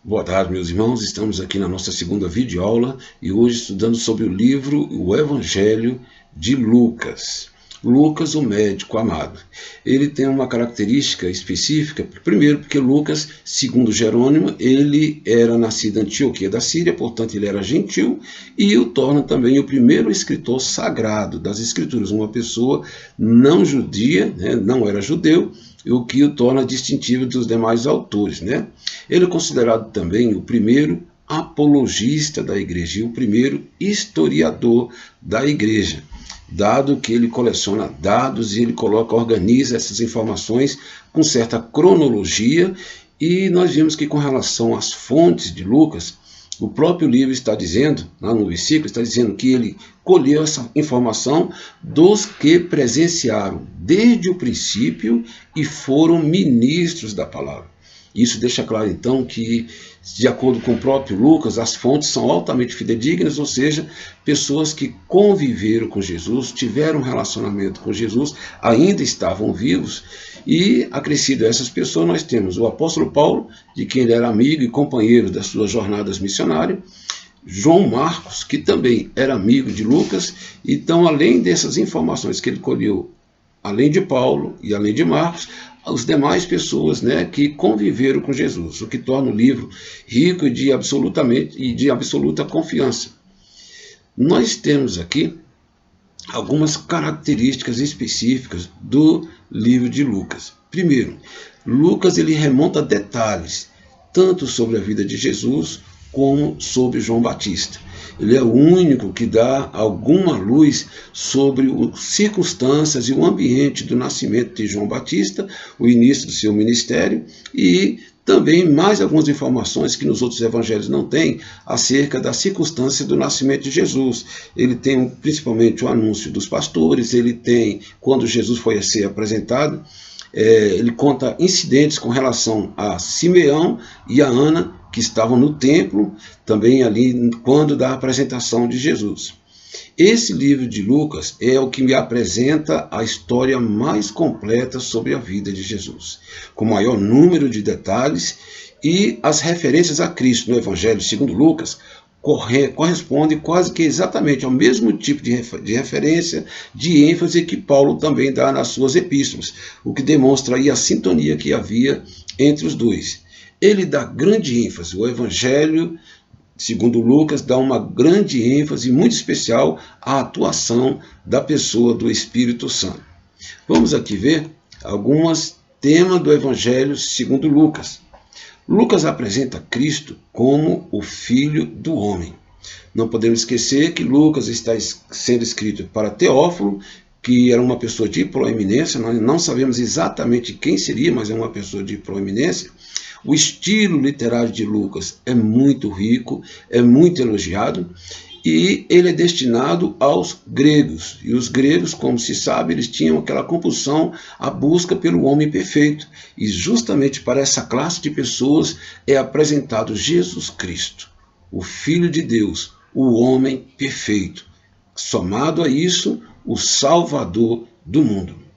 Boa tarde, meus irmãos. Estamos aqui na nossa segunda videoaula e hoje estudando sobre o livro O Evangelho de Lucas. Lucas, o médico amado. Ele tem uma característica específica, primeiro porque Lucas, segundo Jerônimo, ele era nascido em Antioquia da Síria, portanto ele era gentil, e o torna também o primeiro escritor sagrado das Escrituras, uma pessoa não judia, não era judeu, o que o torna distintivo dos demais autores, Ele é considerado também o primeiro apologista da igreja e o primeiro historiador da igreja, dado que ele coleciona dados e ele organiza essas informações com certa cronologia, e nós vimos que com relação às fontes de Lucas, o próprio livro está dizendo, lá no versículo, está dizendo que ele colheu essa informação dos que presenciaram desde o princípio e foram ministros da palavra. Isso deixa claro, então, que, de acordo com o próprio Lucas, as fontes são altamente fidedignas, ou seja, pessoas que conviveram com Jesus, tiveram um relacionamento com Jesus, ainda estavam vivos, e acrescido a essas pessoas nós temos o apóstolo Paulo, de quem ele era amigo e companheiro das suas jornadas missionárias, João Marcos, que também era amigo de Lucas. Então, além dessas informações que ele colheu, além de Paulo e além de Marcos, as demais pessoas que conviveram com Jesus, o que torna o livro rico e de absoluta confiança. Nós temos aqui algumas características específicas do livro de Lucas. Primeiro, Lucas ele remonta detalhes, tanto sobre a vida de Jesus, como sobre João Batista. Ele é o único que dá alguma luz sobre as circunstâncias e o ambiente do nascimento de João Batista, o início do seu ministério, e também mais algumas informações que nos outros evangelhos não tem acerca da circunstância do nascimento de Jesus. Ele tem principalmente o anúncio dos pastores, ele tem, quando Jesus foi a ser apresentado, ele conta incidentes com relação a Simeão e a Ana, que estavam no templo, também ali quando da apresentação de Jesus. Esse livro de Lucas é o que me apresenta a história mais completa sobre a vida de Jesus, com maior número de detalhes, e as referências a Cristo no Evangelho segundo Lucas corresponde quase que exatamente ao mesmo tipo de referência, de ênfase que Paulo também dá nas suas epístolas, o que demonstra aí a sintonia que havia entre os dois. Ele dá grande ênfase, o Evangelho segundo Lucas dá uma grande ênfase muito especial à atuação da pessoa do Espírito Santo. Vamos aqui ver alguns temas do Evangelho segundo Lucas. Lucas apresenta Cristo como o Filho do Homem. Não podemos esquecer que Lucas está sendo escrito para Teófilo, que era uma pessoa de proeminência. Nós não sabemos exatamente quem seria, mas é uma pessoa de proeminência. O estilo literário de Lucas é muito rico, é muito elogiado, e ele é destinado aos gregos. E os gregos, como se sabe, eles tinham aquela compulsão à busca pelo homem perfeito. E justamente para essa classe de pessoas é apresentado Jesus Cristo, o Filho de Deus, o homem perfeito. Somado a isso, o Salvador do mundo.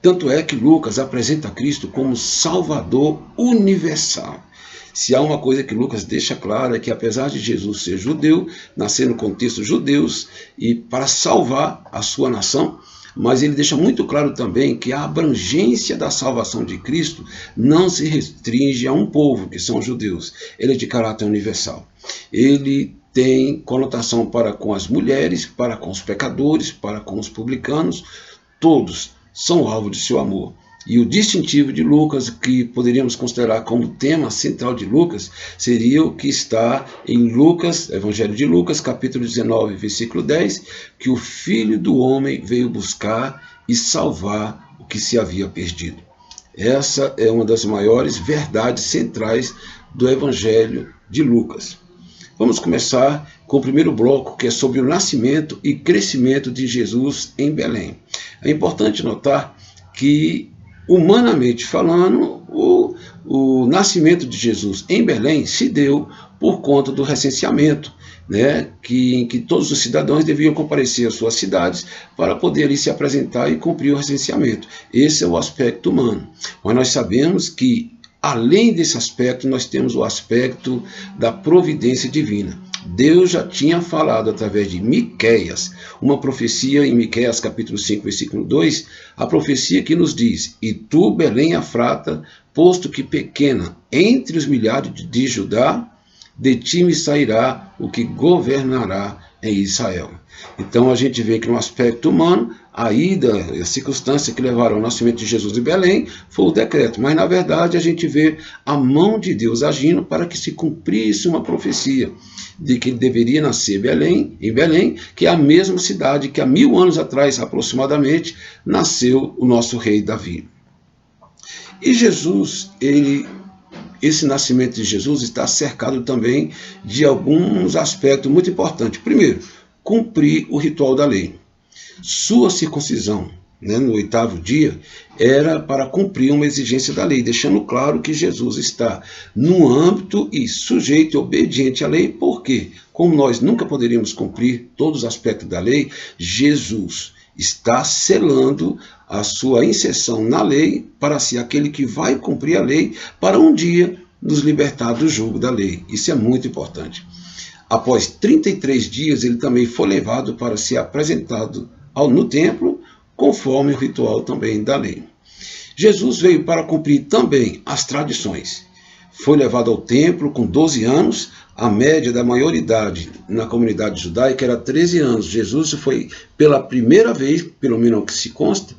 Tanto é que Lucas apresenta Cristo como Salvador universal. Se há uma coisa que Lucas deixa clara é que, apesar de Jesus ser judeu, nascer no contexto judeus e para salvar a sua nação, mas ele deixa muito claro também que a abrangência da salvação de Cristo não se restringe a um povo, que são os judeus. Ele é de caráter universal. Ele tem conotação para com as mulheres, para com os pecadores, para com os publicanos, todos são alvo de seu amor. E o distintivo de Lucas, que poderíamos considerar como tema central de Lucas, seria o que está em Lucas, Evangelho de Lucas, capítulo 19, versículo 10, que o Filho do Homem veio buscar e salvar o que se havia perdido. Essa é uma das maiores verdades centrais do Evangelho de Lucas. Vamos começar com o primeiro bloco, que é sobre o nascimento e crescimento de Jesus em Belém. É importante notar que, humanamente falando, o nascimento de Jesus em Belém se deu por conta do recenseamento, em que todos os cidadãos deviam comparecer às suas cidades para poder ali se apresentar e cumprir o recenseamento. Esse é o aspecto humano. Mas nós sabemos que além desse aspecto, nós temos o aspecto da providência divina. Deus já tinha falado através de Miqueias, uma profecia em Miqueias capítulo 5, versículo 2, a profecia que nos diz: "E tu, Belém Efrata, posto que pequena entre os milhares de Judá, de ti me sairá o que governará em Israel." Então a gente vê que no aspecto humano, a ida, a circunstância que levaram ao nascimento de Jesus em Belém foi o decreto, mas na verdade a gente vê a mão de Deus agindo para que se cumprisse uma profecia de que ele deveria nascer em Belém, que é a mesma cidade que há 1000 anos atrás aproximadamente nasceu o nosso rei Davi. E Jesus, esse nascimento de Jesus está cercado também de alguns aspectos muito importantes. Primeiro, cumprir o ritual da lei. Sua circuncisão, no 8º dia, era para cumprir uma exigência da lei, deixando claro que Jesus está no âmbito e sujeito e obediente à lei, porque, como nós nunca poderíamos cumprir todos os aspectos da lei, Jesus está selando a sua inserção na lei para ser aquele que vai cumprir a lei para um dia nos libertar do jugo da lei. Isso é muito importante. Após 33 dias, ele também foi levado para ser apresentado no templo, conforme o ritual também da lei. Jesus veio para cumprir também as tradições. Foi levado ao templo com 12 anos, a média da maioridade na comunidade judaica era 13 anos. Jesus foi pela primeira vez, pelo menos que se consta,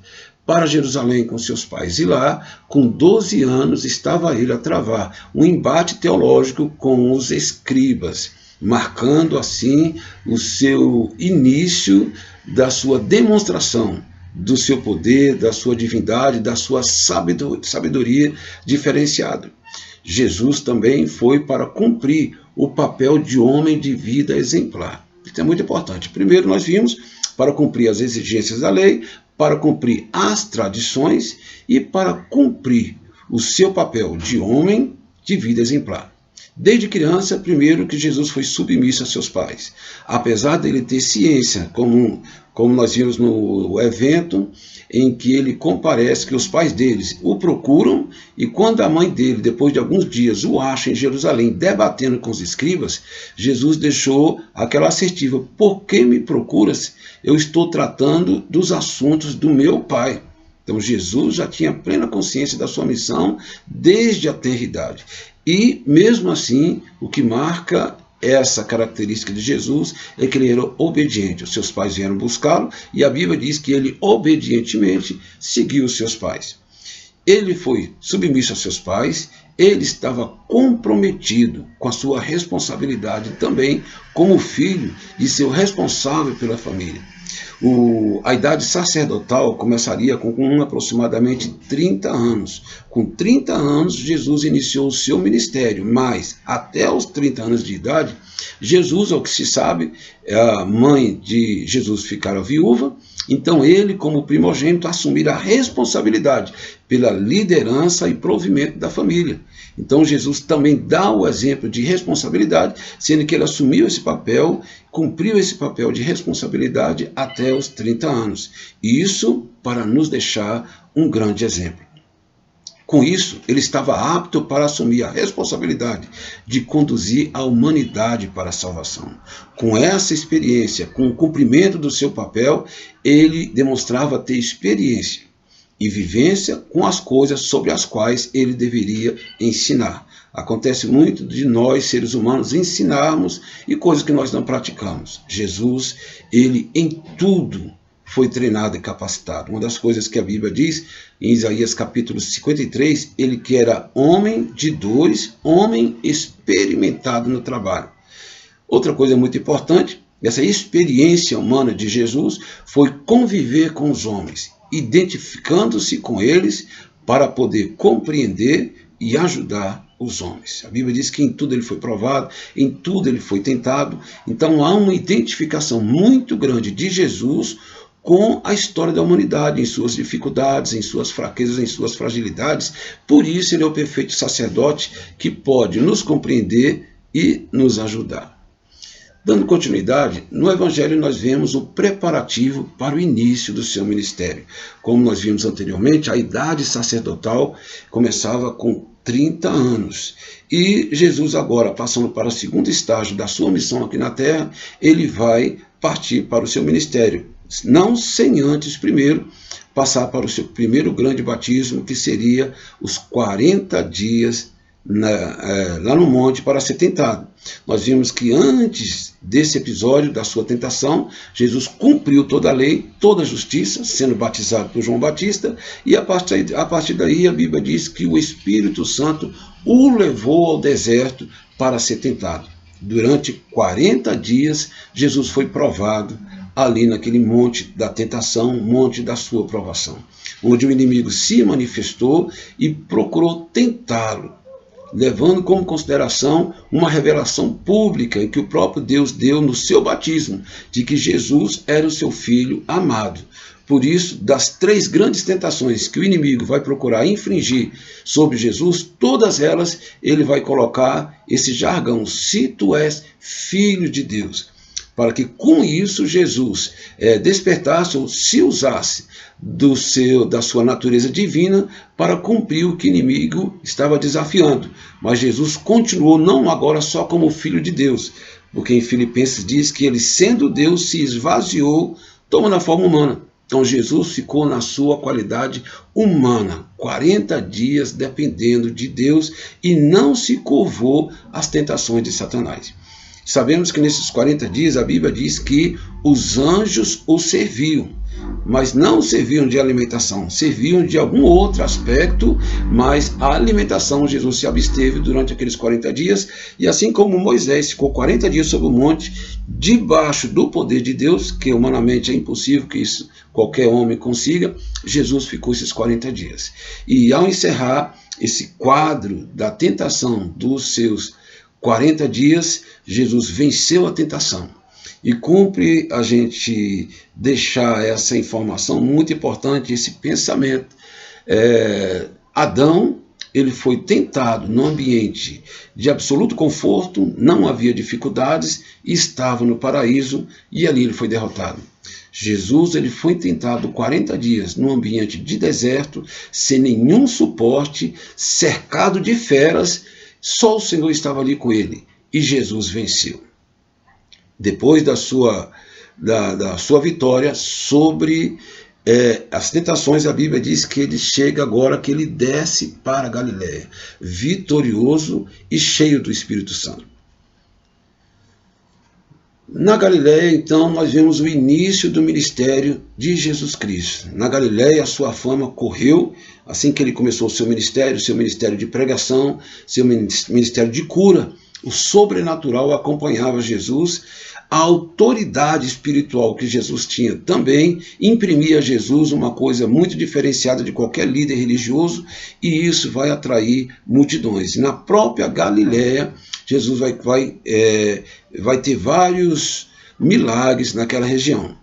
para Jerusalém com seus pais. E lá, com 12 anos, estava ele a travar um embate teológico com os escribas, marcando assim o seu início da sua demonstração do seu poder, da sua divindade, da sua sabedoria diferenciada. Jesus também foi para cumprir o papel de homem de vida exemplar. Isso é muito importante. Primeiro nós vimos para cumprir as exigências da lei, para cumprir as tradições e para cumprir o seu papel de homem de vida exemplar. Desde criança, primeiro que Jesus foi submisso a seus pais. Apesar dele ter ciência, como nós vimos no evento, em que ele comparece que os pais deles o procuram, e quando a mãe dele, depois de alguns dias, o acha em Jerusalém, debatendo com os escribas, Jesus deixou aquela assertiva: "Por que me procuras? Eu estou tratando dos assuntos do meu pai." Então Jesus já tinha plena consciência da sua missão desde a tenridade. E, mesmo assim, o que marca essa característica de Jesus é que ele era obediente. Os seus pais vieram buscá-lo e a Bíblia diz que ele obedientemente seguiu os seus pais. Ele foi submisso a seus pais, ele estava comprometido com a sua responsabilidade também como filho de ser o responsável pela família. A idade sacerdotal começaria com aproximadamente 30 anos. Com 30 anos, Jesus iniciou o seu ministério, mas até os 30 anos de idade, Jesus, ao que se sabe, a mãe de Jesus ficara viúva, então ele, como primogênito, assumira a responsabilidade pela liderança e provimento da família. Então Jesus também dá o exemplo de responsabilidade, sendo que ele assumiu esse papel, cumpriu esse papel de responsabilidade até os 30 anos. E isso para nos deixar um grande exemplo. Com isso, ele estava apto para assumir a responsabilidade de conduzir a humanidade para a salvação. Com essa experiência, com o cumprimento do seu papel, ele demonstrava ter experiência e vivência com as coisas sobre as quais ele deveria ensinar. Acontece muito de nós, seres humanos, ensinarmos e coisas que nós não praticamos. Jesus, ele em tudo foi treinado e capacitado. Uma das coisas que a Bíblia diz, em Isaías capítulo 53, ele que era homem de dores, homem experimentado no trabalho. Outra coisa muito importante, essa experiência humana de Jesus foi conviver com os homens, identificando-se com eles para poder compreender e ajudar os homens. A Bíblia diz que em tudo ele foi provado, em tudo ele foi tentado. Então há uma identificação muito grande de Jesus com a história da humanidade, em suas dificuldades, em suas fraquezas, em suas fragilidades. Por isso ele é o perfeito sacerdote que pode nos compreender e nos ajudar. Dando continuidade, no Evangelho nós vemos o preparativo para o início do seu ministério. Como nós vimos anteriormente, a idade sacerdotal começava com 30 anos. E Jesus agora, passando para o segundo estágio da sua missão aqui na terra, ele vai partir para o seu ministério. Não sem antes, primeiro, passar para o seu primeiro grande batismo, que seria os 40 dias lá no monte para ser tentado. Nós vimos que antes desse episódio da sua tentação, Jesus cumpriu toda a lei, toda a justiça, sendo batizado por João Batista, e a partir daí a Bíblia diz que o Espírito Santo o levou ao deserto para ser tentado. Durante 40 dias, Jesus foi provado ali naquele monte da tentação, monte da sua provação, onde o inimigo se manifestou e procurou tentá-lo, levando como consideração uma revelação pública que o próprio Deus deu no seu batismo, de que Jesus era o seu Filho amado. Por isso, das 3 grandes tentações que o inimigo vai procurar infringir sobre Jesus, todas elas ele vai colocar esse jargão: se tu és filho de Deus, para que com isso Jesus despertasse ou se usasse da sua natureza divina para cumprir o que o inimigo estava desafiando. Mas Jesus continuou não agora só como filho de Deus, porque em Filipenses diz que ele, sendo Deus, se esvaziou, tomando a forma humana. Então Jesus ficou na sua qualidade humana, 40 dias dependendo de Deus e não se curvou às tentações de Satanás. Sabemos que nesses 40 dias a Bíblia diz que os anjos o serviam, mas não serviam de alimentação, serviam de algum outro aspecto, mas a alimentação Jesus se absteve durante aqueles 40 dias, e assim como Moisés ficou 40 dias sobre o monte, debaixo do poder de Deus, que humanamente é impossível que isso qualquer homem consiga, Jesus ficou esses 40 dias. E ao encerrar esse quadro da tentação dos seus 40 dias, Jesus venceu a tentação. E cumpre a gente deixar essa informação muito importante, esse pensamento. Adão, ele foi tentado num ambiente de absoluto conforto, não havia dificuldades, estava no paraíso e ali ele foi derrotado. Jesus, ele foi tentado 40 dias num ambiente de deserto, sem nenhum suporte, cercado de feras. Só o Senhor estava ali com ele e Jesus venceu. Depois da sua vitória sobre as tentações, a Bíblia diz que ele chega agora, que ele desce para a Galiléia, vitorioso e cheio do Espírito Santo. Na Galiléia, então, nós vemos o início do ministério de Jesus Cristo. Na Galiléia, a sua fama correu, assim que ele começou o seu ministério de pregação, seu ministério de cura. O sobrenatural acompanhava Jesus. A autoridade espiritual que Jesus tinha também imprimia a Jesus uma coisa muito diferenciada de qualquer líder religioso, e isso vai atrair multidões. Na própria Galiléia, Jesus vai ter vários milagres naquela região.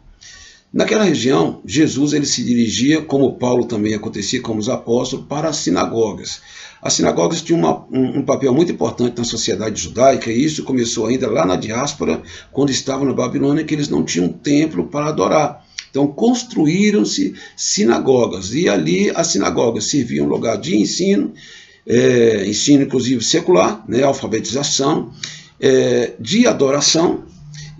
Naquela região, Jesus ele se dirigia, como Paulo também acontecia, como os apóstolos, para as sinagogas. As sinagogas tinham um papel muito importante na sociedade judaica, e isso começou ainda lá na diáspora, quando estavam na Babilônia, que eles não tinham templo para adorar. Então construíram-se sinagogas, e ali as sinagogas serviam lugar de ensino, ensino inclusive secular, alfabetização, de adoração.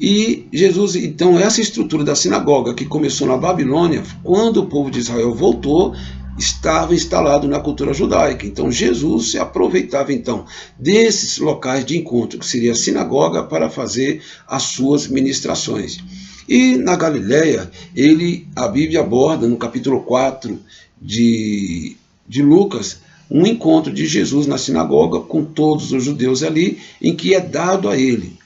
E Jesus, então, essa estrutura da sinagoga que começou na Babilônia, quando o povo de Israel voltou, estava instalado na cultura judaica. Então Jesus se aproveitava então desses locais de encontro, que seria a sinagoga, para fazer as suas ministrações. E na Galiléia, a Bíblia aborda no capítulo 4 de Lucas, um encontro de Jesus na sinagoga com todos os judeus ali, em que é dado a ele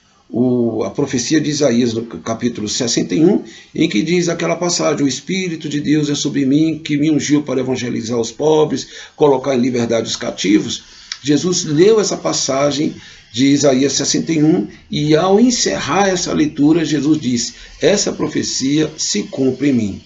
a profecia de Isaías, no capítulo 61, em que diz aquela passagem: o Espírito de Deus é sobre mim, que me ungiu para evangelizar os pobres, colocar em liberdade os cativos. Jesus leu essa passagem de Isaías 61 e, ao encerrar essa leitura, Jesus disse: essa profecia se cumpre em mim.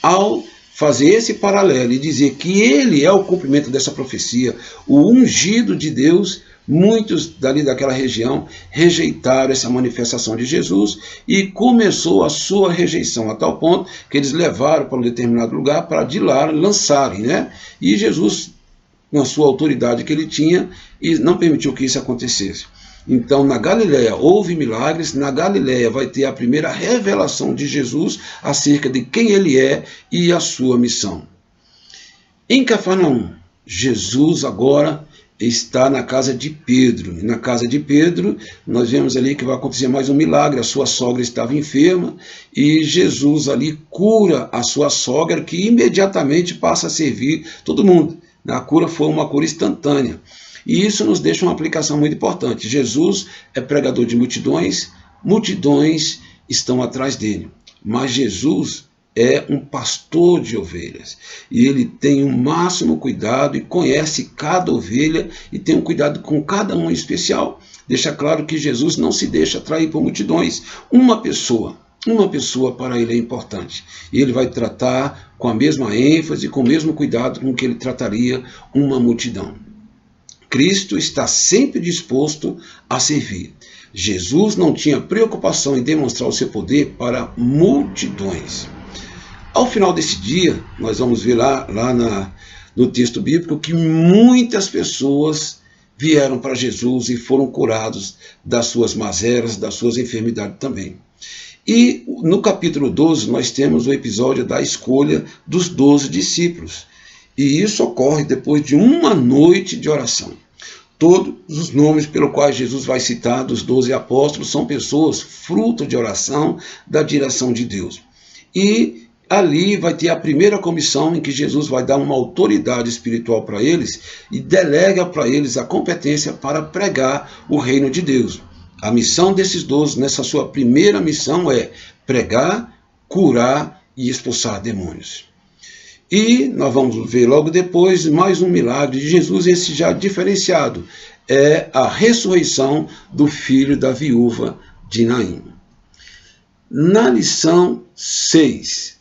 Ao fazer esse paralelo e dizer que ele é o cumprimento dessa profecia, o ungido de Deus, Muitos dali daquela região rejeitaram essa manifestação de Jesus e começou a sua rejeição, a tal ponto que eles levaram para um determinado lugar para de lá lançarem, né? E Jesus, com a sua autoridade que ele tinha, e não permitiu que isso acontecesse. Então, na Galileia houve milagres, na Galileia vai ter a primeira revelação de Jesus acerca de quem ele é e a sua missão. Em Cafarnaum, Jesus agora está na casa de Pedro. E na casa de Pedro, nós vemos ali que vai acontecer mais um milagre. A sua sogra estava enferma e Jesus ali cura a sua sogra, que imediatamente passa a servir todo mundo. A cura foi uma cura instantânea. E isso nos deixa uma aplicação muito importante. Jesus é pregador de multidões, multidões estão atrás dele. Mas Jesus é um pastor de ovelhas. E ele tem o máximo cuidado e conhece cada ovelha e tem um cuidado com cada um em especial. Deixa claro que Jesus não se deixa atrair por multidões. Uma pessoa para ele é importante. E ele vai tratar com a mesma ênfase, com o mesmo cuidado com que ele trataria uma multidão. Cristo está sempre disposto a servir. Jesus não tinha preocupação em demonstrar o seu poder para multidões. Ao final desse dia, nós vamos ver lá no texto bíblico que muitas pessoas vieram para Jesus e foram curados das suas mazelas, das suas enfermidades também. E no capítulo 12 nós temos o episódio da escolha dos 12 discípulos. E isso ocorre depois de uma noite de oração. Todos os nomes pelos quais Jesus vai citar dos 12 apóstolos são pessoas fruto de oração da direção de Deus. E ali vai ter a primeira comissão em que Jesus vai dar uma autoridade espiritual para eles e delega para eles a competência para pregar o reino de Deus. A missão desses 12, nessa sua primeira missão, é pregar, curar e expulsar demônios. E nós vamos ver logo depois mais um milagre de Jesus, esse já diferenciado, é a ressurreição do filho da viúva de Naim. Na lição 6,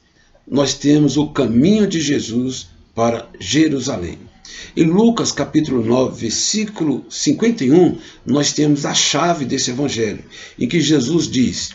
nós temos o caminho de Jesus para Jerusalém. Em Lucas capítulo 9, versículo 51, nós temos a chave desse evangelho, em que Jesus diz: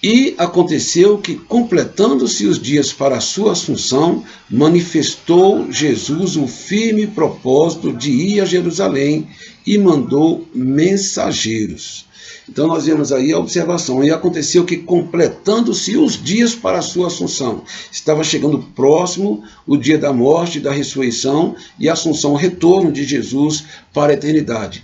E aconteceu que, completando-se os dias para a sua assunção, manifestou Jesus o firme propósito de ir a Jerusalém e mandou mensageiros. Então nós vemos aí a observação. E aconteceu que, completando-se os dias para a sua assunção, estava chegando próximo o dia da morte e da ressurreição e a assunção, o retorno de Jesus para a eternidade.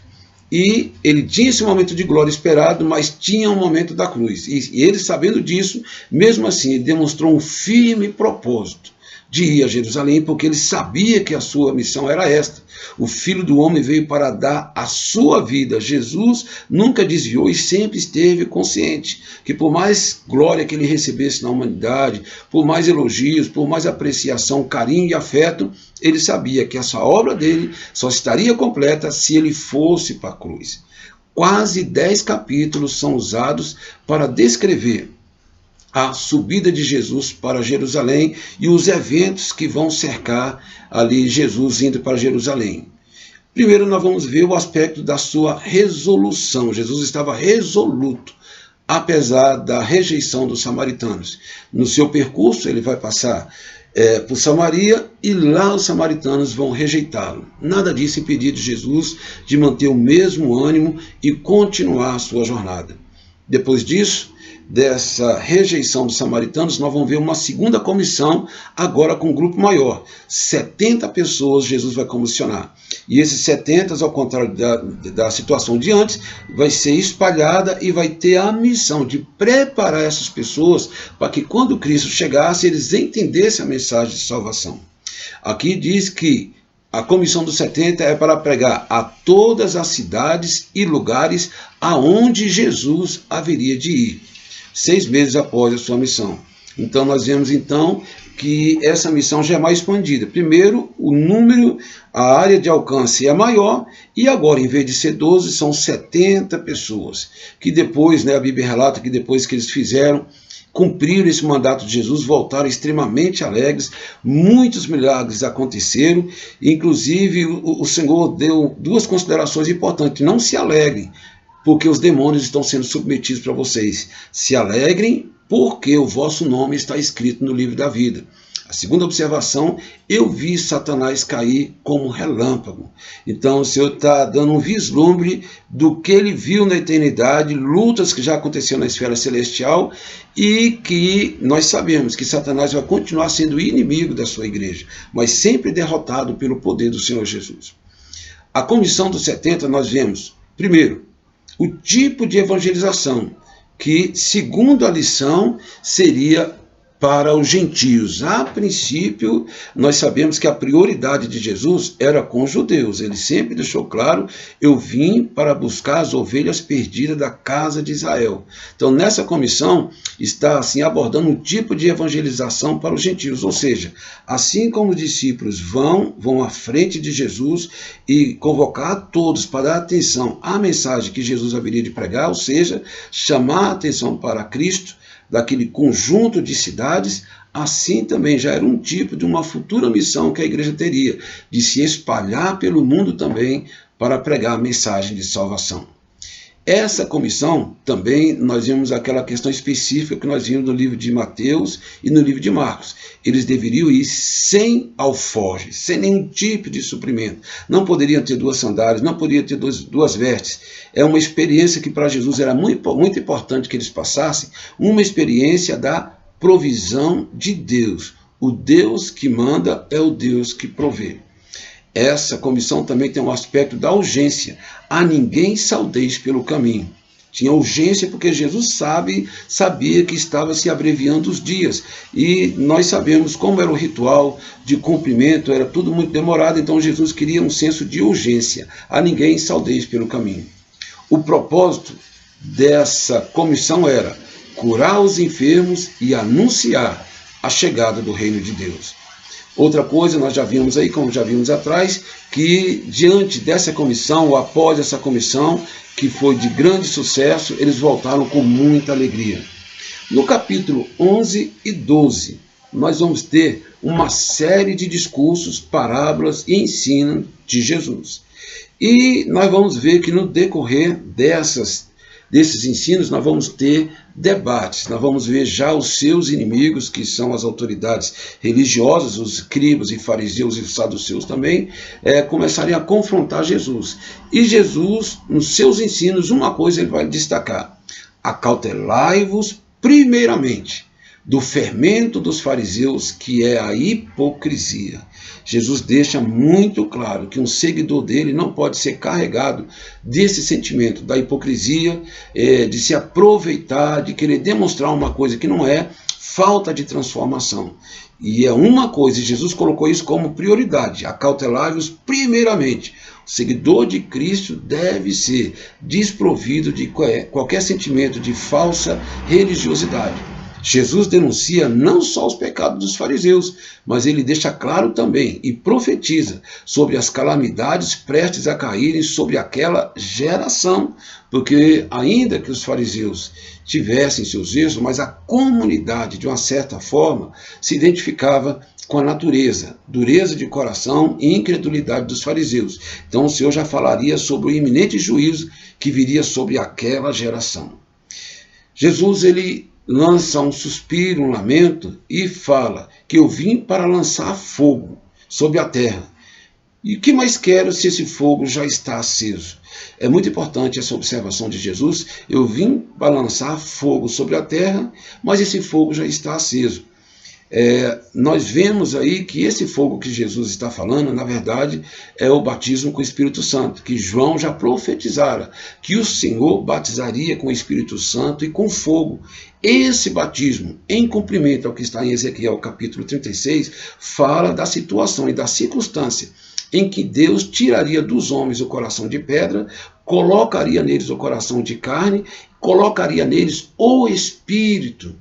E ele tinha esse momento de glória esperado, mas tinha um momento da cruz. E ele, sabendo disso, mesmo assim, ele demonstrou um firme propósito de ir a Jerusalém, porque ele sabia que a sua missão era esta. O Filho do Homem veio para dar a sua vida. Jesus nunca desviou e sempre esteve consciente que por mais glória que ele recebesse na humanidade, por mais elogios, por mais apreciação, carinho e afeto, ele sabia que essa obra dele só estaria completa se ele fosse para a cruz. Quase 10 capítulos são usados para descrever a subida de Jesus para Jerusalém e os eventos que vão cercar ali Jesus indo para Jerusalém. Primeiro nós vamos ver o aspecto da sua resolução. Jesus estava resoluto, apesar da rejeição dos samaritanos. No seu percurso ele vai passar por Samaria e lá os samaritanos vão rejeitá-lo. Nada disso impediu de Jesus de manter o mesmo ânimo e continuar a sua jornada. Depois disso, dessa rejeição dos samaritanos, nós vamos ver uma segunda comissão, agora com um grupo maior. 70 pessoas Jesus vai comissionar. E esses 70, ao contrário da situação de antes, vai ser espalhada e vai ter a missão de preparar essas pessoas para que quando Cristo chegasse, eles entendessem a mensagem de salvação. Aqui diz que a comissão dos 70 é para pregar a todas as cidades e lugares aonde Jesus haveria de ir, 6 meses após a sua missão. Então nós vemos então que essa missão já é mais expandida. Primeiro, o número, a área de alcance é maior, e agora, em vez de ser 12, são 70 pessoas, que depois, a Bíblia relata que depois que eles fizeram cumpriram esse mandato de Jesus, voltaram extremamente alegres, muitos milagres aconteceram, inclusive o Senhor deu duas considerações importantes: não se alegrem, porque os demônios estão sendo submetidos para vocês. Se alegrem, porque o vosso nome está escrito no livro da vida. A segunda observação: eu vi Satanás cair como relâmpago. Então o Senhor está dando um vislumbre do que ele viu na eternidade, lutas que já aconteceram na esfera celestial, e que nós sabemos que Satanás vai continuar sendo inimigo da sua igreja, mas sempre derrotado pelo poder do Senhor Jesus. A comissão dos 70 nós vemos, primeiro, o tipo de evangelização, que, segundo a lição, seria para os gentios. A princípio, nós sabemos que a prioridade de Jesus era com os judeus. Ele sempre deixou claro: eu vim para buscar as ovelhas perdidas da casa de Israel. Então, nessa comissão, está assim abordando um tipo de evangelização para os gentios, ou seja, assim como os discípulos vão à frente de Jesus e convocar a todos para dar atenção à mensagem que Jesus haveria de pregar, ou seja, chamar a atenção para Cristo, daquele conjunto de cidades, assim também já era um tipo de uma futura missão que a igreja teria, de se espalhar pelo mundo também para pregar a mensagem de salvação. Essa comissão também, nós vimos aquela questão específica que nós vimos no livro de Mateus e no livro de Marcos. Eles deveriam ir sem alforje, sem nenhum tipo de suprimento. Não poderiam ter duas sandálias, não poderiam ter duas vestes. É uma experiência que para Jesus era muito importante que eles passassem, uma experiência da provisão de Deus. O Deus que manda é o Deus que provê. Essa comissão também tem um aspecto da urgência. A ninguém saudeis pelo caminho. Tinha urgência porque Jesus sabia que estava se abreviando os dias. E nós sabemos como era o ritual de cumprimento, era tudo muito demorado, então Jesus queria um senso de urgência. A ninguém saudeis pelo caminho. O propósito dessa comissão era curar os enfermos e anunciar a chegada do reino de Deus. Outra coisa, nós já vimos aí, como já vimos atrás, que diante dessa comissão, ou após essa comissão, que foi de grande sucesso, eles voltaram com muita alegria. No capítulo 11 e 12, nós vamos ter uma série de discursos, parábolas e ensinos de Jesus. E nós vamos ver que no decorrer desses ensinos, nós vamos ter debates, nós vamos ver já os seus inimigos, que são as autoridades religiosas, os escribas e fariseus e saduceus também, começarem a confrontar Jesus. E Jesus, nos seus ensinos, uma coisa ele vai destacar: acautelai-vos primeiramente do fermento dos fariseus, que é a hipocrisia. Jesus deixa muito claro que um seguidor dele não pode ser carregado desse sentimento da hipocrisia, de se aproveitar, de querer demonstrar uma coisa que não é, falta de transformação. E é uma coisa, e Jesus colocou isso como prioridade: acautelai-vos primeiramente. O seguidor de Cristo deve ser desprovido de qualquer sentimento de falsa religiosidade. Jesus denuncia não só os pecados dos fariseus, mas ele deixa claro também e profetiza sobre as calamidades prestes a caírem sobre aquela geração, porque ainda que os fariseus tivessem seus erros, mas a comunidade, de uma certa forma, se identificava com a natureza, dureza de coração e incredulidade dos fariseus. Então o Senhor já falaria sobre o iminente juízo que viria sobre aquela geração. Jesus, ele lança um suspiro, um lamento e fala que eu vim para lançar fogo sobre a terra. E o que mais quero se esse fogo já está aceso? É muito importante essa observação de Jesus. Eu vim para lançar fogo sobre a terra, mas esse fogo já está aceso. Nós vemos aí que esse fogo que Jesus está falando, na verdade, é o batismo com o Espírito Santo, que João já profetizara, que o Senhor batizaria com o Espírito Santo e com fogo. Esse batismo, em cumprimento ao que está em Ezequiel capítulo 36, fala da situação e da circunstância em que Deus tiraria dos homens o coração de pedra, colocaria neles o coração de carne, colocaria neles o Espírito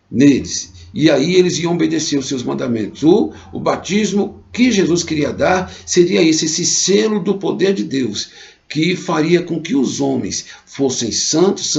neles. E aí eles iam obedecer os seus mandamentos. O batismo que Jesus queria dar seria esse selo do poder de Deus. que faria com que os homens fossem santos,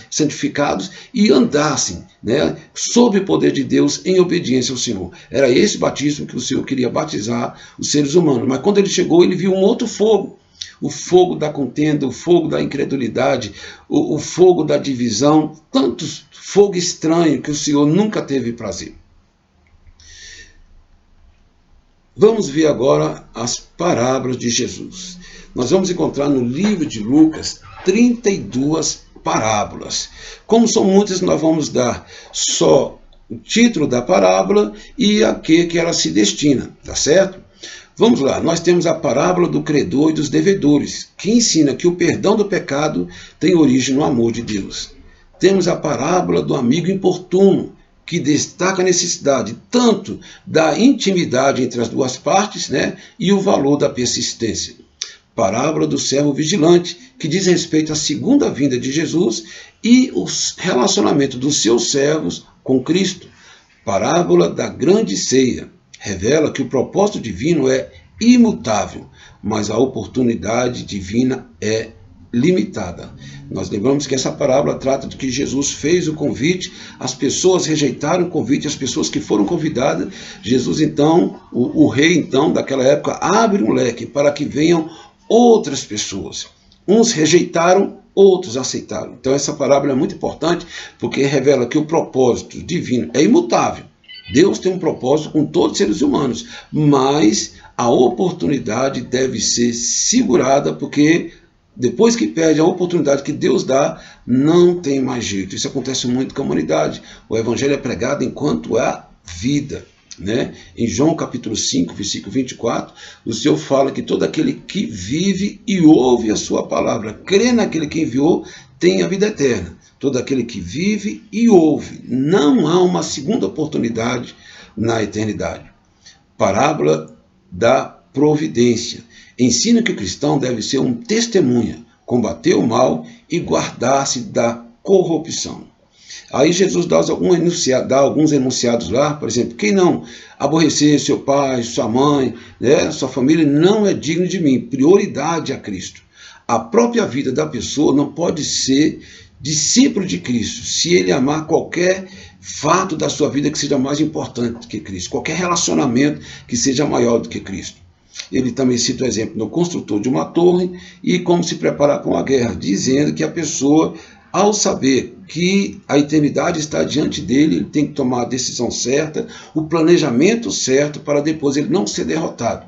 santificados e andassem, né, sob o poder de Deus em obediência ao Senhor. Era esse batismo que o Senhor queria batizar os seres humanos. Mas quando ele chegou, ele viu um outro fogo. O fogo da contenda, o fogo da incredulidade, o fogo da divisão, tantos fogo estranho que o Senhor nunca teve prazer. Vamos ver agora as parábolas de Jesus. Nós vamos encontrar no livro de Lucas 32 parábolas. Como são muitas, nós vamos dar só o título da parábola e a que ela se destina, tá certo? Vamos lá, nós temos a parábola do credor e dos devedores, que ensina que o perdão do pecado tem origem no amor de Deus. Temos a parábola do amigo importuno, que destaca a necessidade tanto da intimidade entre as duas partes, né, e o valor da persistência. Parábola do servo vigilante, que diz respeito à segunda vinda de Jesus e o relacionamento dos seus servos com Cristo. Parábola da grande ceia, revela que o propósito divino é imutável, mas a oportunidade divina é limitada. Nós lembramos que essa parábola trata de que Jesus fez o convite, as pessoas rejeitaram o convite, as pessoas que foram convidadas, Jesus então, o rei então daquela época, abre um leque para que venham outras pessoas. Uns rejeitaram, outros aceitaram. Então essa parábola é muito importante porque revela que o propósito divino é imutável. Deus tem um propósito com todos os seres humanos, mas a oportunidade deve ser segurada, porque depois que perde a oportunidade que Deus dá, não tem mais jeito. Isso acontece muito com a humanidade. O evangelho é pregado enquanto há vida, né? Em João capítulo 5, versículo 24, o Senhor fala que todo aquele que vive e ouve a sua palavra, crê naquele que enviou, tem a vida eterna. Todo aquele que vive e ouve, não há uma segunda oportunidade na eternidade. Parábola da providência. Ensina que o cristão deve ser um testemunha, combater o mal e guardar-se da corrupção. Aí Jesus dá alguns enunciados lá, por exemplo, quem não aborrecer seu pai, sua mãe, né, sua família, não é digno de mim. Prioridade a Cristo. A própria vida da pessoa não pode ser discípulo de Cristo se ele amar qualquer fato da sua vida que seja mais importante do que Cristo, qualquer relacionamento que seja maior do que Cristo. Ele também cita o exemplo do construtor de uma torre e como se preparar para uma guerra, dizendo que a pessoa, ao saber que a eternidade está diante dele, ele tem que tomar a decisão certa, o planejamento certo, para depois ele não ser derrotado.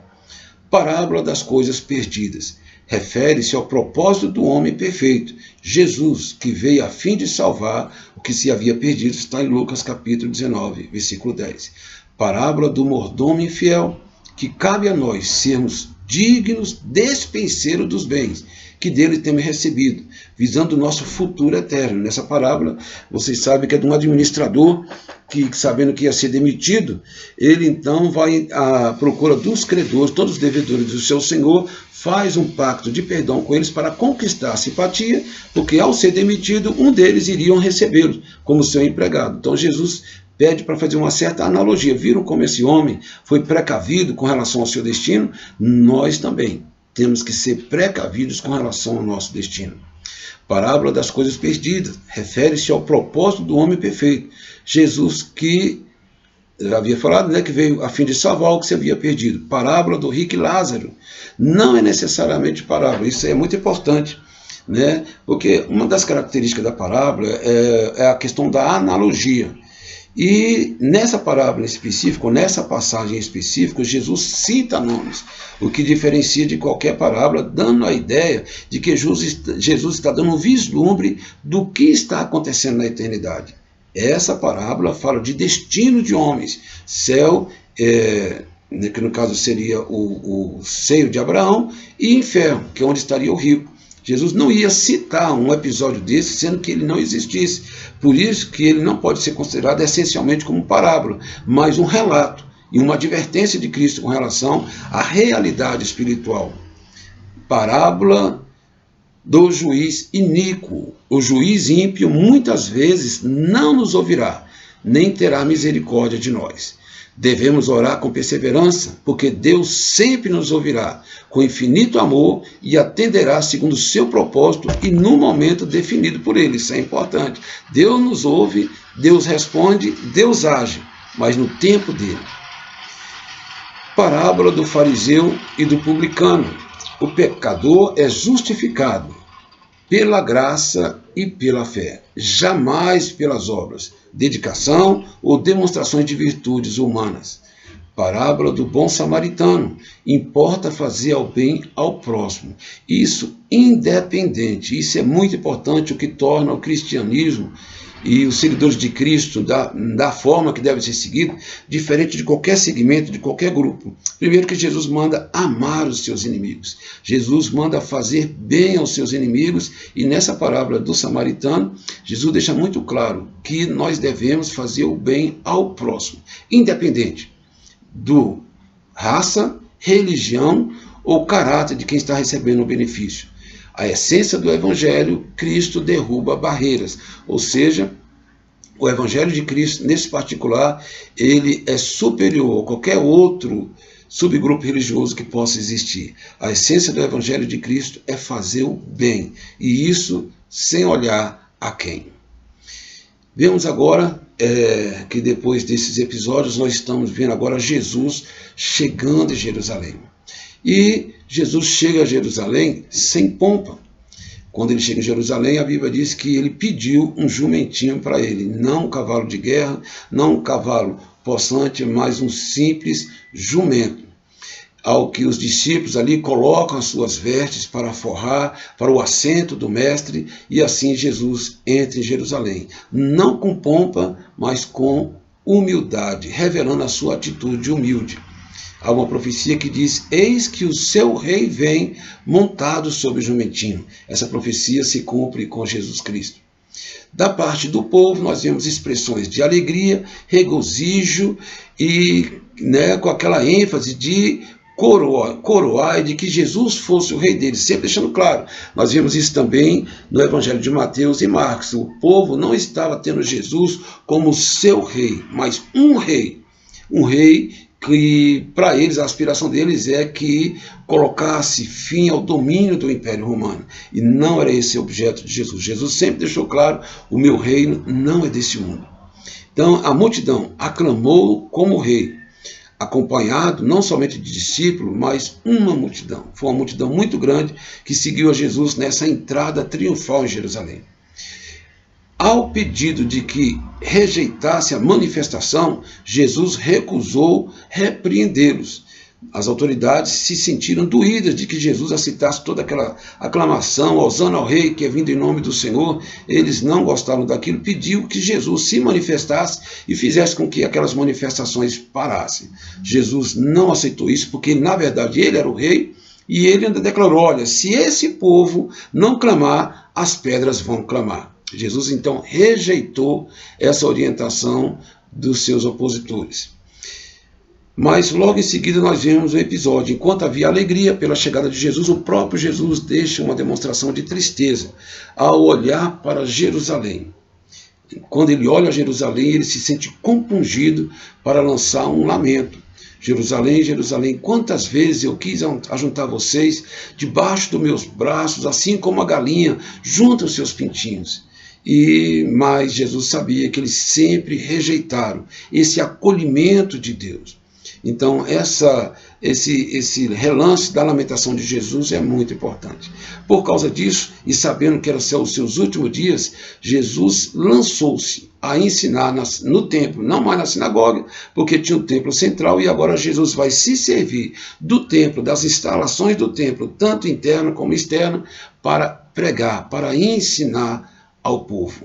Parábola das coisas perdidas. Refere-se ao propósito do homem perfeito, Jesus, que veio a fim de salvar o que se havia perdido, está em Lucas capítulo 19, versículo 10. Parábola do mordomo infiel, que cabe a nós sermos dignos despenseiros dos bens que dele temos recebido, visando o nosso futuro eterno. Nessa parábola, vocês sabem que é de um administrador que, sabendo que ia ser demitido, ele então vai à procura dos credores, todos os devedores do seu senhor, faz um pacto de perdão com eles para conquistar a simpatia, porque ao ser demitido, um deles iriam recebê-lo como seu empregado. Então Jesus pede para fazer uma certa analogia. Viram como esse homem foi precavido com relação ao seu destino? Nós também temos que ser precavidos com relação ao nosso destino. Parábola das coisas perdidas. Refere-se ao propósito do homem perfeito. Jesus que, já havia falado, né, que veio a fim de salvar o que se havia perdido. Parábola do rico e Lázaro. Não é necessariamente parábola. Isso é muito importante, né? Porque uma das características da parábola é a questão da analogia. E nessa parábola específica, nessa passagem específica, Jesus cita nomes, o que diferencia de qualquer parábola, dando a ideia de que Jesus está dando um vislumbre do que está acontecendo na eternidade. Essa parábola fala de destino de homens, céu, que no caso seria o seio de Abraão, e inferno, que é onde estaria o rico. Jesus não ia citar um episódio desse, sendo que ele não existisse. Por isso que ele não pode ser considerado essencialmente como parábola, mas um relato e uma advertência de Cristo com relação à realidade espiritual. Parábola do juiz iníquo. O juiz ímpio muitas vezes não nos ouvirá, nem terá misericórdia de nós. Devemos orar com perseverança, porque Deus sempre nos ouvirá, com infinito amor, e atenderá segundo o seu propósito e no momento definido por Ele. Isso é importante. Deus nos ouve, Deus responde, Deus age, mas no tempo dele. Parábola do fariseu e do publicano. O pecador é justificado pela graça e pela fé, jamais pelas obras, dedicação ou demonstrações de virtudes humanas. Parábola do bom samaritano. Importa fazer ao bem ao próximo. Isso independente, isso é muito importante, o que torna o cristianismo e os seguidores de Cristo da forma que deve ser seguido, diferente de qualquer segmento, de qualquer grupo. Primeiro que Jesus manda amar os seus inimigos. Jesus manda fazer bem aos seus inimigos, e nessa parábola do samaritano, Jesus deixa muito claro que nós devemos fazer o bem ao próximo, independente do raça, religião ou caráter de quem está recebendo o benefício. A essência do Evangelho, Cristo derruba barreiras, ou seja, o Evangelho de Cristo, nesse particular, ele é superior a qualquer outro subgrupo religioso que possa existir. A essência do Evangelho de Cristo é fazer o bem, e isso sem olhar a quem. Vemos agora que depois desses episódios nós estamos vendo agora Jesus chegando em Jerusalém. E Jesus chega a Jerusalém sem pompa. Quando ele chega em Jerusalém, a Bíblia diz que ele pediu um jumentinho para ele, não um cavalo de guerra, não um cavalo possante, mas um simples jumento. Ao que os discípulos ali colocam as suas vestes para forrar para o assento do mestre, e assim Jesus entra em Jerusalém, não com pompa, mas com humildade, revelando a sua atitude humilde. Há uma profecia que diz: eis que o seu rei vem montado sobre o jumentinho. Essa profecia se cumpre com Jesus Cristo. Da parte do povo, nós vemos expressões de alegria, regozijo e com aquela ênfase de coroar e de que Jesus fosse o rei deles, sempre deixando claro. Nós vemos isso também no Evangelho de Mateus e Marcos. O povo não estava tendo Jesus como seu rei, mas um rei que para eles, a aspiração deles é que colocasse fim ao domínio do Império Romano. E não era esse o objeto de Jesus. Jesus sempre deixou claro: o meu reino não é desse mundo. Então a multidão aclamou como rei, acompanhado não somente de discípulos, mas uma multidão. Foi uma multidão muito grande que seguiu a Jesus nessa entrada triunfal em Jerusalém. Ao pedido de que rejeitasse a manifestação, Jesus recusou repreendê-los. As autoridades se sentiram doídas de que Jesus aceitasse toda aquela aclamação, hosana ao rei que é vindo em nome do Senhor. Eles não gostaram daquilo, pediu que Jesus se manifestasse e fizesse com que aquelas manifestações parassem. Jesus não aceitou isso, porque na verdade ele era o rei, e ele ainda declarou: olha, se esse povo não clamar, as pedras vão clamar. Jesus então rejeitou essa orientação dos seus opositores. Mas logo em seguida nós vemos um episódio. Enquanto havia alegria pela chegada de Jesus, o próprio Jesus deixa uma demonstração de tristeza ao olhar para Jerusalém. Quando ele olha a Jerusalém, ele se sente compungido para lançar um lamento. Jerusalém, Jerusalém, quantas vezes eu quis ajuntar vocês debaixo dos meus braços, assim como a galinha junta os seus pintinhos. Mas Jesus sabia que eles sempre rejeitaram esse acolhimento de Deus. Então esse relance da lamentação de Jesus é muito importante. Por causa disso, e sabendo que eram os seus últimos dias, Jesus lançou-se a ensinar no templo, não mais na sinagoga, porque tinha o templo central, e agora Jesus vai se servir do templo, das instalações do templo, tanto interno como externo, para pregar, para ensinar ao povo.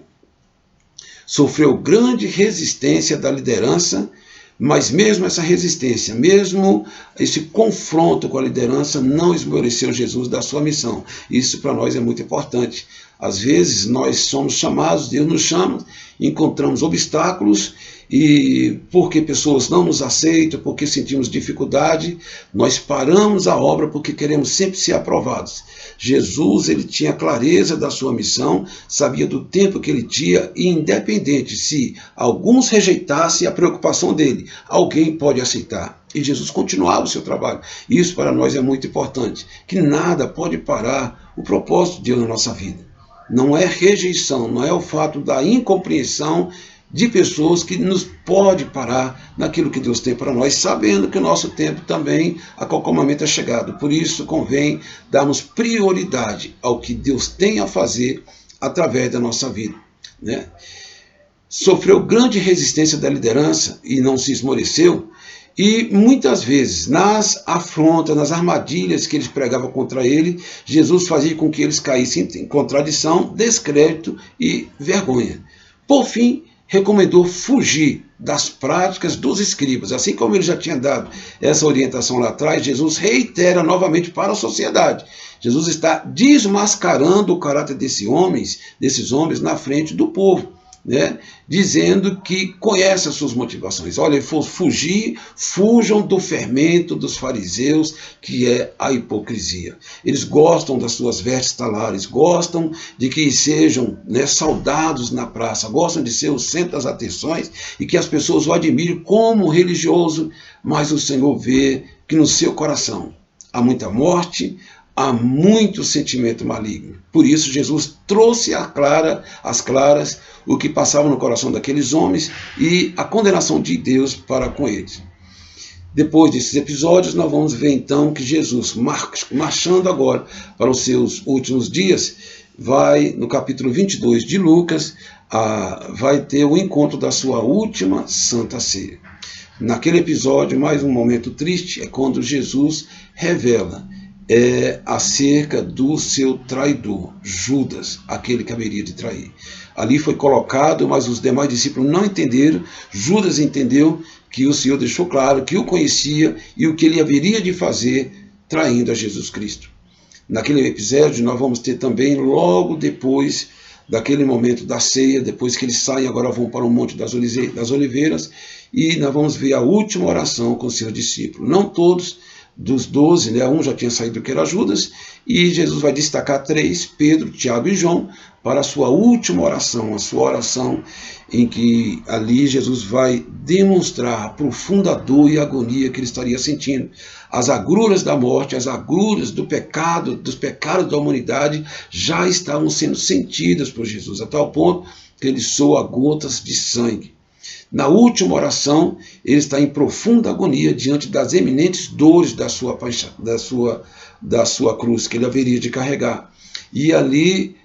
Sofreu grande resistência da liderança, mas mesmo essa resistência, mesmo esse confronto com a liderança, não esmoreceu Jesus da sua missão. Isso para nós é muito importante. Às vezes nós somos chamados, Deus nos chama, encontramos obstáculos e porque pessoas não nos aceitam, porque sentimos dificuldade, nós paramos a obra porque queremos sempre ser aprovados. Jesus, ele tinha clareza da sua missão, sabia do tempo que ele tinha e independente se alguns rejeitassem a preocupação dele, alguém pode aceitar. E Jesus continuava o seu trabalho. Isso para nós é muito importante, que nada pode parar o propósito de Deus na nossa vida. Não é rejeição, não é o fato da incompreensão de pessoas que nos pode parar naquilo que Deus tem para nós, sabendo que o nosso tempo também a qualquer momento é chegado. Por isso convém darmos prioridade ao que Deus tem a fazer através da nossa vida, né? Sofreu grande resistência da liderança e não se esmoreceu, e muitas vezes nas afrontas, nas armadilhas que eles pregavam contra ele, Jesus fazia com que eles caíssem em contradição, descrédito e vergonha. Por fim, recomendou fugir das práticas dos escribas. Assim como ele já tinha dado essa orientação lá atrás, Jesus reitera novamente para a sociedade. Jesus está desmascarando o caráter desses homens na frente do povo, né? Dizendo que conhece as suas motivações. Olha, fujam do fermento dos fariseus, que é a hipocrisia. Eles gostam das suas vestes talares, gostam de que sejam, né, saudados na praça, gostam de ser o centro das atenções e que as pessoas o admirem como religioso, mas o Senhor vê que no seu coração há muita morte, há muito sentimento maligno. Por isso Jesus trouxe às claras o que passava no coração daqueles homens e a condenação de Deus para com eles. Depois desses episódios, nós vamos ver então que Jesus, marchando agora para os seus últimos dias, vai, no capítulo 22 de Lucas, vai ter o encontro da sua última Santa Ceia. Naquele episódio, mais um momento triste, é quando Jesus revela acerca do seu traidor, Judas, aquele que haveria de trair. Ali foi colocado, mas os demais discípulos não entenderam. Judas entendeu que o Senhor deixou claro que o conhecia e o que ele haveria de fazer traindo a Jesus Cristo. Naquele episódio nós vamos ter também, logo depois daquele momento da ceia, depois que eles saem, agora vão para o Monte das Oliveiras, e nós vamos ver a última oração com seus discípulos. Não todos dos 12, né? Um já tinha saído, que era Judas, e Jesus vai destacar 3, Pedro, Tiago e João, para a sua última oração, a sua oração em que ali Jesus vai demonstrar a profunda dor e agonia que ele estaria sentindo. As agruras da morte, as agruras do pecado, dos pecados da humanidade já estavam sendo sentidas por Jesus, a tal ponto que ele soa gotas de sangue. Na última oração, ele está em profunda agonia diante das eminentes dores da sua cruz, que ele haveria de carregar. E ali,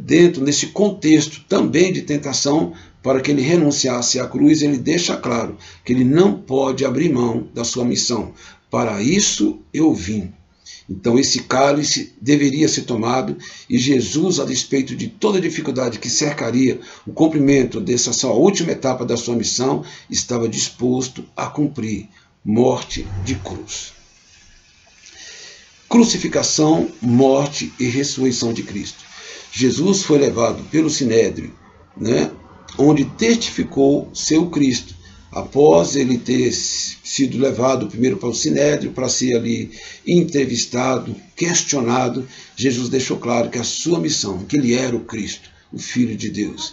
dentro desse contexto também de tentação, para que ele renunciasse à cruz, ele deixa claro que ele não pode abrir mão da sua missão. Para isso eu vim. Então esse cálice deveria ser tomado e Jesus, a despeito de toda a dificuldade que cercaria o cumprimento dessa sua última etapa da sua missão, estava disposto a cumprir morte de cruz. Crucificação, morte e ressurreição de Cristo. Jesus foi levado pelo Sinédrio, né, onde testificou seu Cristo. Após ele ter sido levado primeiro para o Sinédrio, para ser ali entrevistado, questionado, Jesus deixou claro que a sua missão, que ele era o Cristo, o Filho de Deus.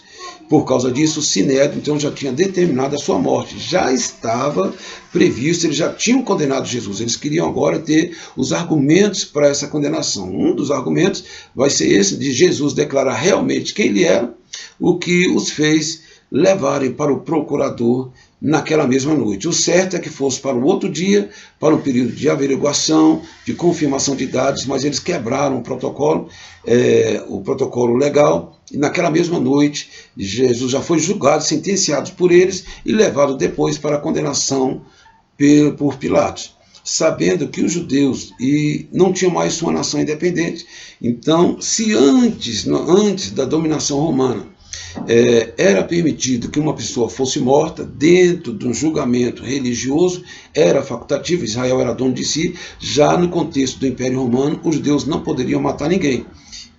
Por causa disso, o Sinédrio então já tinha determinado a sua morte, já estava previsto, eles já tinham condenado Jesus, eles queriam agora ter os argumentos para essa condenação. Um dos argumentos vai ser esse de Jesus declarar realmente quem ele era, o que os fez levarem para o procurador naquela mesma noite. O certo é que fosse para o outro dia, para um período de averiguação, de confirmação de dados, mas eles quebraram o protocolo legal, e naquela mesma noite Jesus já foi julgado, sentenciado por eles e levado depois para a condenação por Pilatos, sabendo que os judeus não tinham mais sua nação independente. Então, se antes da dominação romana, era permitido que uma pessoa fosse morta dentro de um julgamento religioso, era facultativo, Israel era dono de si, já no contexto do Império Romano, os judeus não poderiam matar ninguém.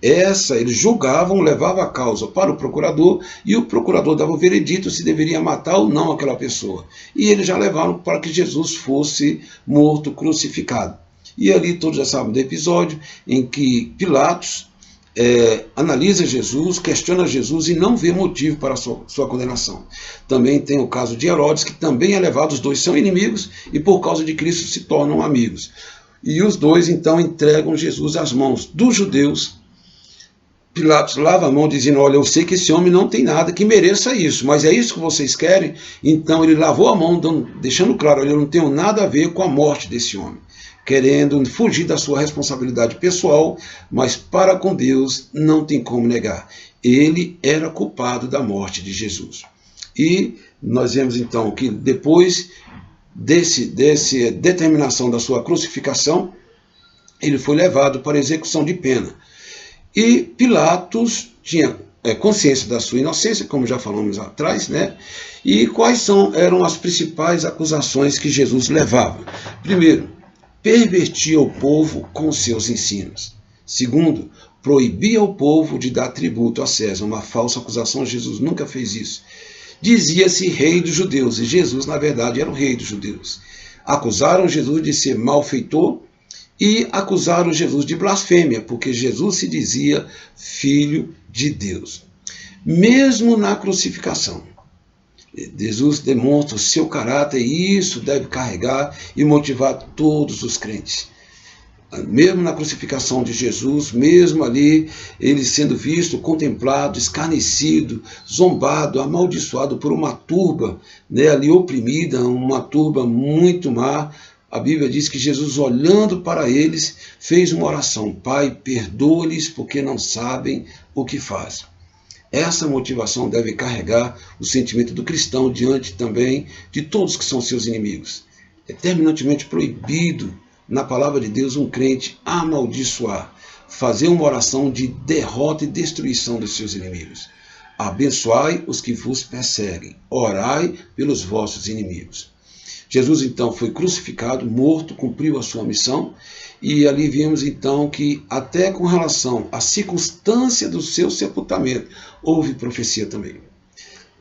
Eles julgavam, levavam a causa para o procurador, e o procurador dava o veredito se deveria matar ou não aquela pessoa. E eles já levaram para que Jesus fosse morto, crucificado. E ali todos já sabem do episódio em que Pilatos analisa Jesus, questiona Jesus e não vê motivo para a sua condenação. Também tem o caso de Herodes, que também é levado, os dois são inimigos e por causa de Cristo se tornam amigos. E os dois então entregam Jesus às mãos dos judeus. Pilatos lava a mão dizendo, olha, eu sei que esse homem não tem nada que mereça isso, mas é isso que vocês querem? Então ele lavou a mão, deixando claro, olha, eu não tenho nada a ver com a morte desse homem, querendo fugir da sua responsabilidade pessoal, mas para com Deus não tem como negar. Ele era culpado da morte de Jesus. E nós vemos então que depois dessa determinação da sua crucificação, ele foi levado para execução de pena. E Pilatos tinha consciência da sua inocência, como já falamos atrás, né? E quais eram as principais acusações que Jesus levava? Primeiro, pervertia o povo com seus ensinos. Segundo, proibia o povo de dar tributo a César, uma falsa acusação, Jesus nunca fez isso. Dizia-se rei dos judeus, e Jesus, na verdade, era o rei dos judeus. Acusaram Jesus de ser malfeitor, e acusaram Jesus de blasfêmia, porque Jesus se dizia filho de Deus. Mesmo na crucificação, Jesus demonstra o seu caráter e isso deve carregar e motivar todos os crentes. Mesmo na crucificação de Jesus, mesmo ali, ele sendo visto, contemplado, escarnecido, zombado, amaldiçoado por uma turba, né, ali oprimida, uma turba muito má, a Bíblia diz que Jesus, olhando para eles, fez uma oração: Pai, perdoa-lhes porque não sabem o que fazem. Essa motivação deve carregar o sentimento do cristão diante também de todos que são seus inimigos. É terminantemente proibido na palavra de Deus um crente amaldiçoar, fazer uma oração de derrota e destruição dos seus inimigos. Abençoai os que vos perseguem, orai pelos vossos inimigos. Jesus então foi crucificado, morto, cumpriu a sua missão, e ali vimos então que até com relação à circunstância do seu sepultamento, houve profecia também.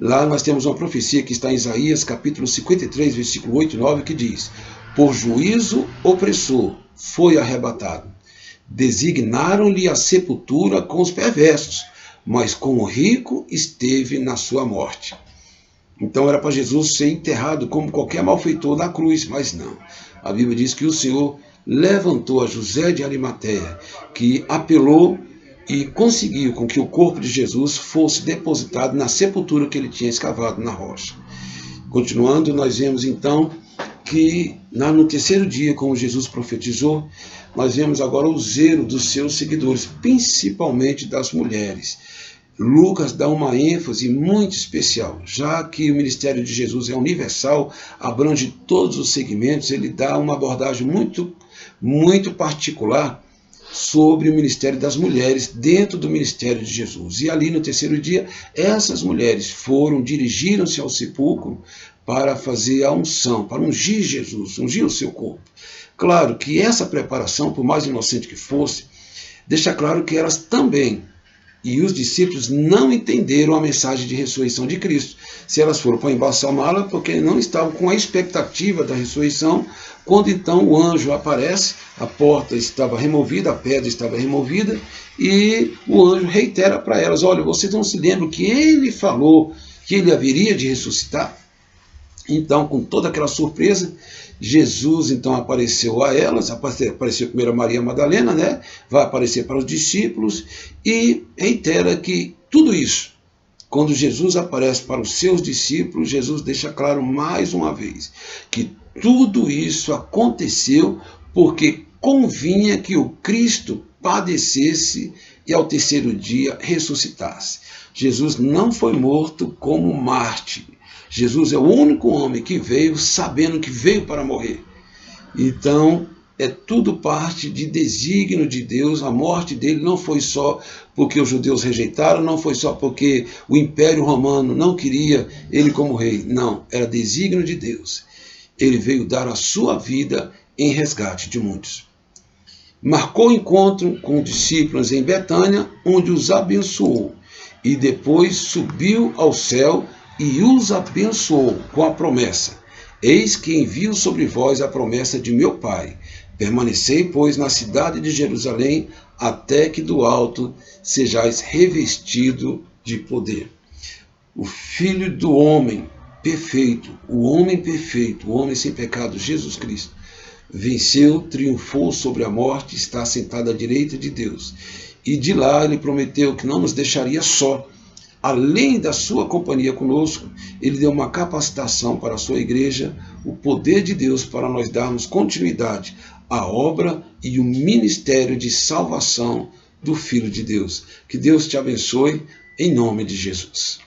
Lá nós temos uma profecia que está em Isaías capítulo 53, versículo 8 e 9, que diz: por juízo opressor foi arrebatado, designaram-lhe a sepultura com os perversos, mas com o rico esteve na sua morte. Então era para Jesus ser enterrado como qualquer malfeitor na cruz, mas não. A Bíblia diz que o Senhor levantou a José de Arimateia, que apelou e conseguiu com que o corpo de Jesus fosse depositado na sepultura que ele tinha escavado na rocha. Continuando, nós vemos então que no terceiro dia, como Jesus profetizou, nós vemos agora o zelo dos seus seguidores, principalmente das mulheres. Lucas dá uma ênfase muito especial, já que o ministério de Jesus é universal, abrange todos os segmentos, ele dá uma abordagem muito particular sobre o ministério das mulheres dentro do ministério de Jesus. E ali no terceiro dia, essas mulheres dirigiram-se ao sepulcro para fazer a unção, para ungir Jesus, ungir o seu corpo. Claro que essa preparação, por mais inocente que fosse, deixa claro que elas também, e os discípulos não entenderam a mensagem de ressurreição de Cristo. Se elas foram para embalsamá-la, porque não estavam com a expectativa da ressurreição, quando então o anjo aparece, a porta estava removida, a pedra estava removida, e o anjo reitera para elas: olha, vocês não se lembram que ele falou que ele haveria de ressuscitar? Então, com toda aquela surpresa, Jesus então apareceu a elas, apareceu primeiro a Maria Madalena, né? Vai aparecer para os discípulos e reitera que tudo isso, quando Jesus aparece para os seus discípulos, Jesus deixa claro mais uma vez que tudo isso aconteceu porque convinha que o Cristo padecesse e ao terceiro dia ressuscitasse. Jesus não foi morto como mártir. Jesus é o único homem que veio sabendo que veio para morrer. Então, é tudo parte de desígnio de Deus. A morte dele não foi só porque os judeus rejeitaram, não foi só porque o Império Romano não queria ele como rei. Não, era desígnio de Deus. Ele veio dar a sua vida em resgate de muitos. Marcou encontro com discípulos em Betânia, onde os abençoou, e depois subiu ao céu e os abençoou com a promessa: Eis que envio sobre vós a promessa de meu Pai. Permanecei, pois, na cidade de Jerusalém, até que do alto sejais revestido de poder. O Filho do homem perfeito, o homem sem pecado, Jesus Cristo, venceu, triunfou sobre a morte, está sentado à direita de Deus. E de lá ele prometeu que não nos deixaria só. Além da sua companhia conosco, ele deu uma capacitação para a sua igreja, o poder de Deus para nós darmos continuidade à obra e o ministério de salvação do Filho de Deus. Que Deus te abençoe, em nome de Jesus.